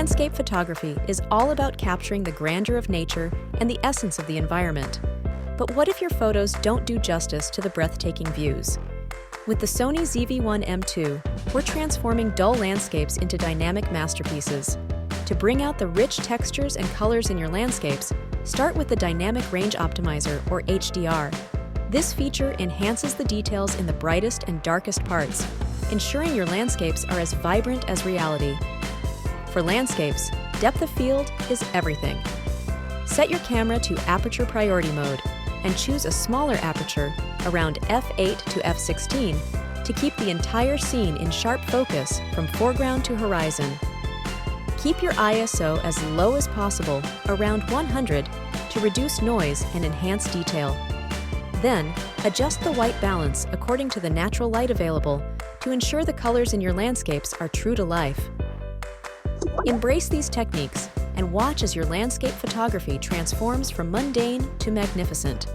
Landscape photography is all about capturing the grandeur of nature and the essence of the environment. But what if your photos don't do justice to the breathtaking views? With the Sony ZV-1 II, we're transforming dull landscapes into dynamic masterpieces. To bring out the rich textures and colors in your landscapes, start with the Dynamic Range Optimizer, or HDR. This feature enhances the details in the brightest and darkest parts, ensuring your landscapes are as vibrant as reality. For landscapes, depth of field is everything. Set your camera to aperture priority mode and choose a smaller aperture around f8 to f16 to keep the entire scene in sharp focus from foreground to horizon. Keep your ISO as low as possible, around 100, to reduce noise and enhance detail. Then, adjust the white balance according to the natural light available to ensure the colors in your landscapes are true to life. Embrace these techniques and watch as your landscape photography transforms from mundane to magnificent.